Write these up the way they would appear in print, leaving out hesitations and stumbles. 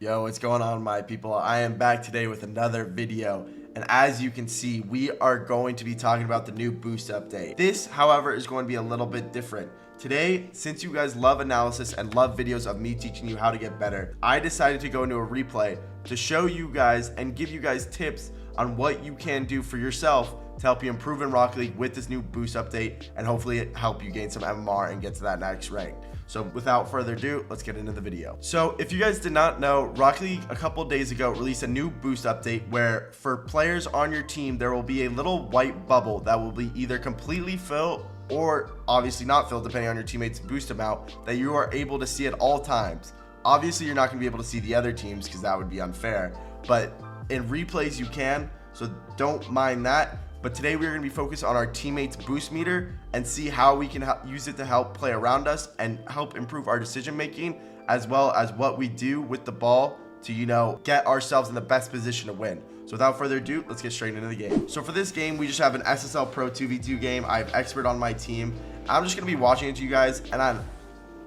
Yo, what's going on, my people? I am back today with another video, and as you can see, we are going to be talking about the new boost update. This, however, is going to be a little bit different. Today, since you guys love analysis and love videos of me teaching you how to get better, I decided to go into a replay to show you guys and give you guys tips on what you can do for yourself to help you improve in Rocket League with this new boost update, and hopefully help you gain some MMR and get to that next rank. So without further ado, let's get into the video. So if you guys did not know, Rocket League a couple days ago released a new boost update where for players on your team, there will be a little white bubble that will be either completely filled or obviously not filled depending on your teammates' boost amount that you are able to see at all times. Obviously, you're not going to be able to see the other teams because that would be unfair, but in replays you can, so don't mind that. But today we're going to be focused on our teammates' boost meter and see how we can use it to help play around us and help improve our decision making, as well as what we do with the ball to, get ourselves in the best position to win. So without further ado, let's get straight into the game. So for this game, we just have an SSL Pro 2v2 game. I have Expert on my team. I'm just going to be watching it to you guys, and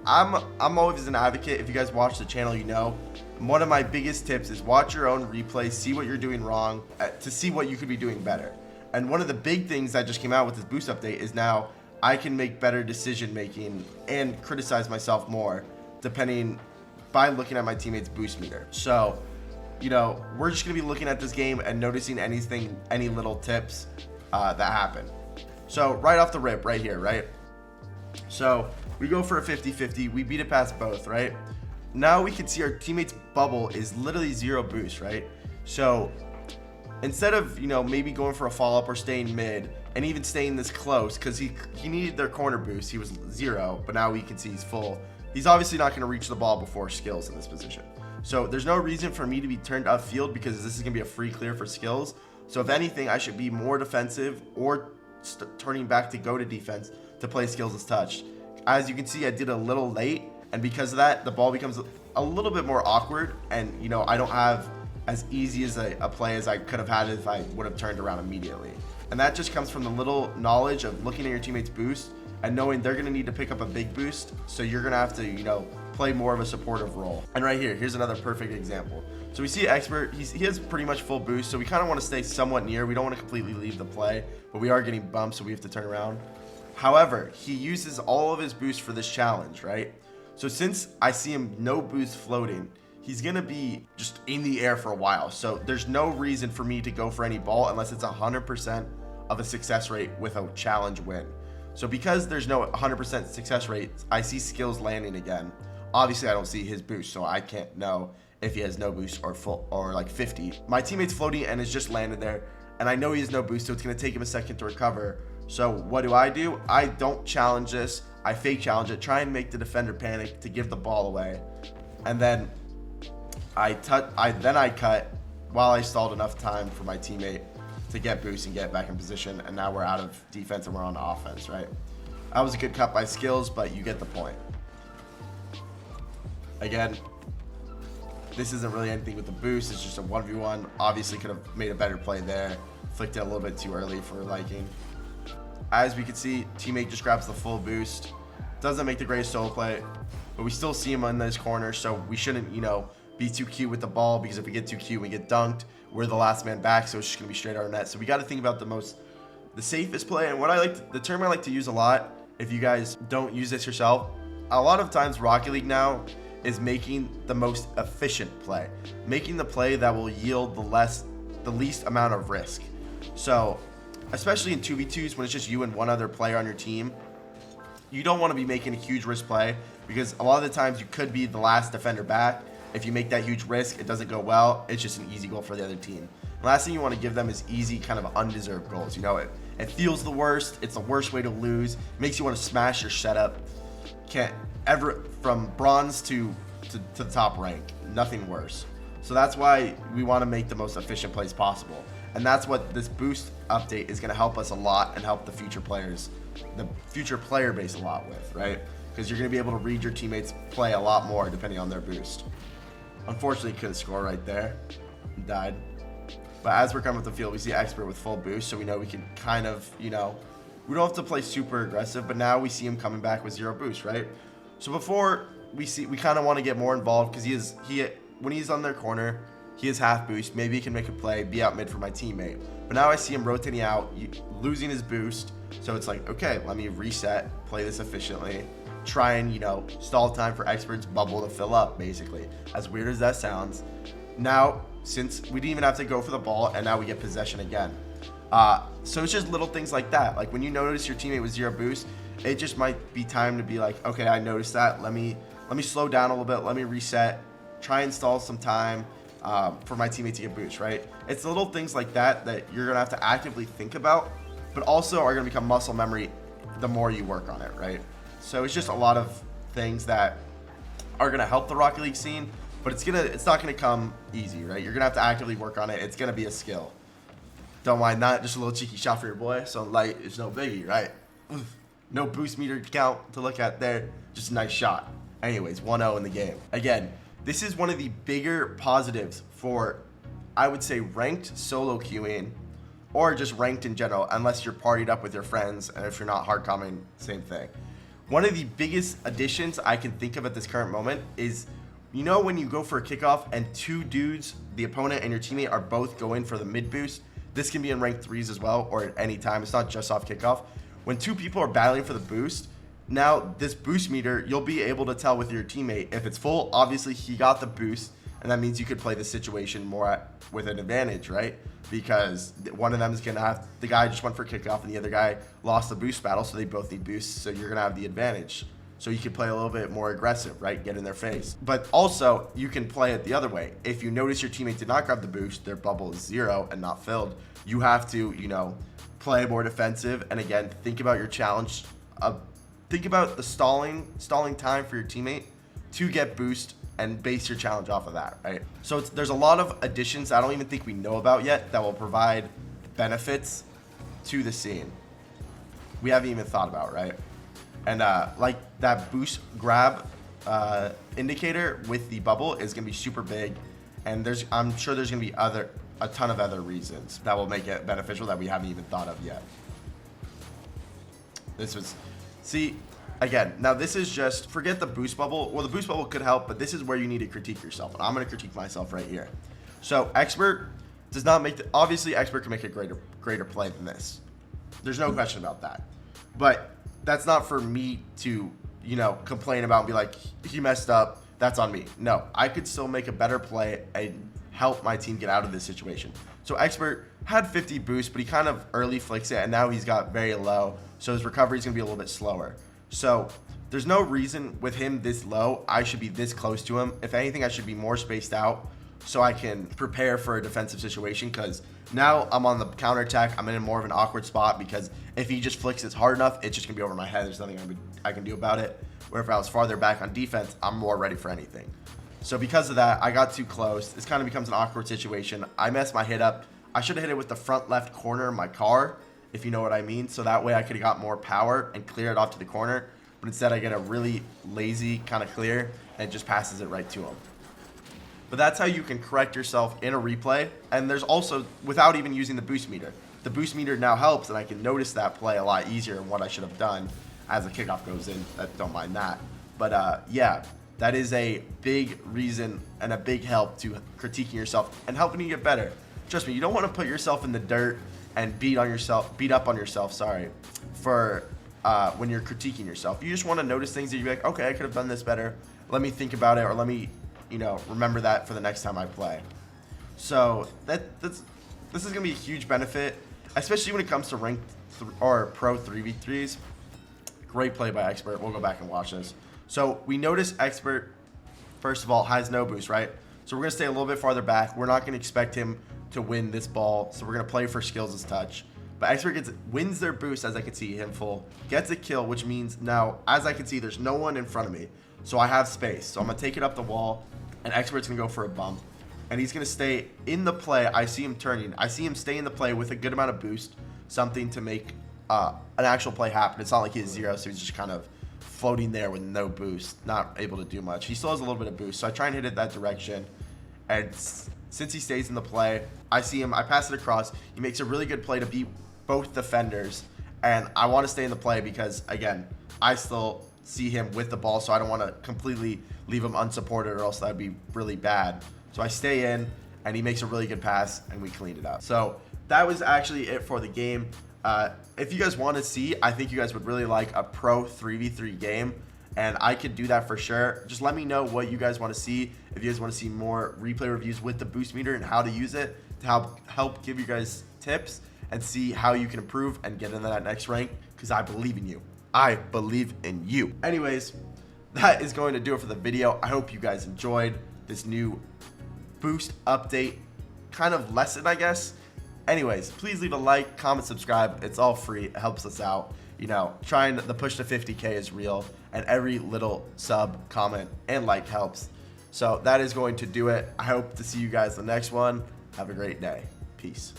I'm always an advocate. If you guys watch the channel, one of my biggest tips is watch your own replays, see what you're doing wrong to see what you could be doing better. And one of the big things that just came out with this boost update is now I can make better decision making and criticize myself more depending by looking at my teammates' boost meter. So, we're just going to be looking at this game and noticing any little tips that happen. So right off the rip right here, right? So we go for a 50-50. We beat it past both, right? Now we can see our teammates' bubble is literally 0 boost, right? So instead of, maybe going for a follow-up or staying mid and even staying this close, because he needed their corner boost. He was 0, but now we can see he's full. He's obviously not going to reach the ball before skills in this position. So there's no reason for me to be turned upfield because this is going to be a free clear for skills. So if anything, I should be more defensive or turning back to go to defense to play skills as touched. As you can see, I did a little late, and because of that, the ball becomes a little bit more awkward, and I don't have as easy as a play as I could have had if I would have turned around immediately. And that just comes from the little knowledge of looking at your teammates' boost and knowing they're going to need to pick up a big boost, so you're going to have to, play more of a supportive role. And right here, here's another perfect example. So we see Expert, he has pretty much full boost, so we kind of want to stay somewhat near. We don't want to completely leave the play, but we are getting bumped, so we have to turn around. However, he uses all of his boost for this challenge, right? So since I see him no boost floating, he's going to be just in the air for a while. So there's no reason for me to go for any ball unless it's 100% of a success rate with a challenge win. So because there's no 100% success rate, I see skills landing again. Obviously, I don't see his boost, so I can't know if he has no boost or full or like 50. My teammate's floating and it's just landed there, and I know he has no boost, so it's going to take him a second to recover. So what do? I don't challenge this. I fake challenge it, try and make the defender panic to give the ball away, and then I cut while I stalled enough time for my teammate to get boost and get back in position, and now we're out of defense and we're on offense, right? That was a good cut by skills, but you get the point. Again, this isn't really anything with the boost, it's just a 1v1. Obviously could have made a better play there, flicked it a little bit too early for liking. As we can see, teammate just grabs the full boost. Doesn't make the greatest solo play, but we still see him in this corner, so we shouldn't, be too cute with the ball, because if we get too cute, we get dunked. We're the last man back, so it's just gonna be straight out of net. So we got to think about the safest play. And the term I like to use a lot, if you guys don't use this yourself, a lot of times Rocket League now is making the most efficient play, making the play that will yield the least amount of risk. So especially in 2v2s when it's just you and one other player on your team, you don't want to be making a huge risk play, because a lot of the times you could be the last defender back. If you make that huge risk, it doesn't go well. It's just an easy goal for the other team. The last thing you want to give them is easy, kind of undeserved goals. It feels the worst. It's the worst way to lose. It makes you want to smash your setup. Can't ever, from bronze to the top rank, nothing worse. So that's why we want to make the most efficient plays possible. And that's what this boost update is going to help us a lot and help the future player base a lot with, right? Because you're going to be able to read your teammates play a lot more depending on their boost. Unfortunately, couldn't score right there. Died. But as we're coming up the field, we see Expert with full boost, so we know we can kind of, we don't have to play super aggressive, but now we see him coming back with 0 boost, right? So before we kind of want to get more involved, because when he's on their corner, he has half boost. Maybe he can make a play, be out mid for my teammate. But now I see him rotating out, losing his boost. So it's like, okay, let me reset, play this efficiently, try and, stall time for Expert's bubble to fill up, basically. As weird as that sounds. Now, since we didn't even have to go for the ball, and now we get possession again. So it's just little things like that. Like when you notice your teammate with 0 boost, it just might be time to be like, okay, I noticed that. Let me slow down a little bit. Let me reset, try and stall some time for my teammate to get boost, right? It's little things like that that you're going to have to actively think about, but also are going to become muscle memory the more you work on it, right? So it's just a lot of things that are going to help the Rocket League scene, but it's not going to come easy, right? You're going to have to actively work on it. It's going to be a skill. Don't mind that. Just a little cheeky shot for your boy. So light is no biggie, right? No boost meter count to look at there. Just a nice shot. Anyways, 1-0 in the game. Again, this is one of the bigger positives for, I would say, ranked solo queuing or just ranked in general, unless you're partied up with your friends, and if you're not hard commenting, same thing. One of the biggest additions I can think of at this current moment is, when you go for a kickoff and 2 dudes, the opponent and your teammate, are both going for the mid boost. This can be in ranked 3s as well, or at any time. It's not just off kickoff. When 2 people are battling for the boost, now this boost meter, you'll be able to tell with your teammate. If it's full, obviously he got the boost, and that means you could play the situation more with an advantage, right? Because one of them is going to have, the guy just went for kickoff and the other guy lost the boost battle, so they both need boosts, so you're going to have the advantage. So you can play a little bit more aggressive, right? Get in their face. But also, you can play it the other way. If you notice your teammate did not grab the boost, their bubble is 0 and not filled, you have to, play more defensive. And again, think about your challenge. Think about the stalling time for your teammate to get boost and base your challenge off of that, right? So there's a lot of additions I don't even think we know about yet that will provide benefits to the scene. We haven't even thought about, right? And like that boost grab indicator with the bubble is gonna be super big, and I'm sure there's gonna be a ton of other reasons that will make it beneficial that we haven't even thought of yet. Again, now this is just, forget the boost bubble. Well, the boost bubble could help, but this is where you need to critique yourself, and I'm gonna critique myself right here. So Expert does not make obviously Expert can make a greater play than this. There's no question about that, but that's not for me to, complain about and be like, he messed up, that's on me. No, I could still make a better play and help my team get out of this situation. So Expert had 50 boost, but he kind of early flicks it, and now he's got very low, so his recovery is going to be a little bit slower. So there's no reason with him this low, I should be this close to him. If anything, I should be more spaced out so I can prepare for a defensive situation, because now I'm on the counterattack. I'm in more of an awkward spot, because if he just flicks it hard enough, it's just going to be over my head. There's nothing I can do about it. Where if I was farther back on defense, I'm more ready for anything. So because of that, I got too close. This kind of becomes an awkward situation. I messed my hit up. I should have hit it with the front left corner of my car, if you know what I mean. So that way I could have got more power and clear it off to the corner. But instead I get a really lazy kind of clear, and it just passes it right to him. But that's how you can correct yourself in a replay. And there's also, without even using the boost meter. The boost meter now helps, and I can notice that play a lot easier and what I should have done as the kickoff goes in. Don't mind that. But yeah, that is a big reason and a big help to critiquing yourself and helping you get better. Trust me, you don't want to put yourself in the dirt and beat up on yourself, for when you're critiquing yourself. You just want to notice things that you're like, okay, I could have done this better. Let me think about it, or let me, remember that for the next time I play. So this is gonna be a huge benefit, especially when it comes to ranked or pro 3v3s. Great play by Expert. We'll go back and watch this. So we notice Expert, first of all, has no boost, right? So we're gonna stay a little bit farther back. We're not gonna expect him to win this ball, so we're gonna play for skills as touch. But Expert wins their boost, as I can see him full, gets a kill, which means now, as I can see, there's no one in front of me, so I have space. So I'm gonna take it up the wall, and Expert's gonna go for a bump, and he's gonna stay in the play. I see him turning. I see him stay in the play with a good amount of boost, something to make an actual play happen. It's not like he has 0, so he's just kind of floating there with no boost, not able to do much. He still has a little bit of boost, so I try and hit it that direction, and since he stays in the play, I see him, I pass it across. He makes a really good play to beat both defenders, and I want to stay in the play because, again, I still see him with the ball, so I don't want to completely leave him unsupported, or else that would be really bad. So I stay in, and he makes a really good pass, and we cleaned it up. So that was actually it for the game. If you guys want to see, I think you guys would really like a pro 3v3 game, and I could do that for sure. Just let me know what you guys want to see. If you guys want to see more replay reviews with the boost meter and how to use it to help give you guys tips and see how you can improve and get into that next rank, because I believe in you. I believe in you. Anyways, that is going to do it for the video. I hope you guys enjoyed this new boost update kind of lesson, I guess. Anyways, please leave a like, comment, subscribe. It's all free. It helps us out. You know, trying the push to 50K is real, and every little sub, comment, and like helps. So that is going to do it. I hope to see you guys in the next one. Have a great day. Peace.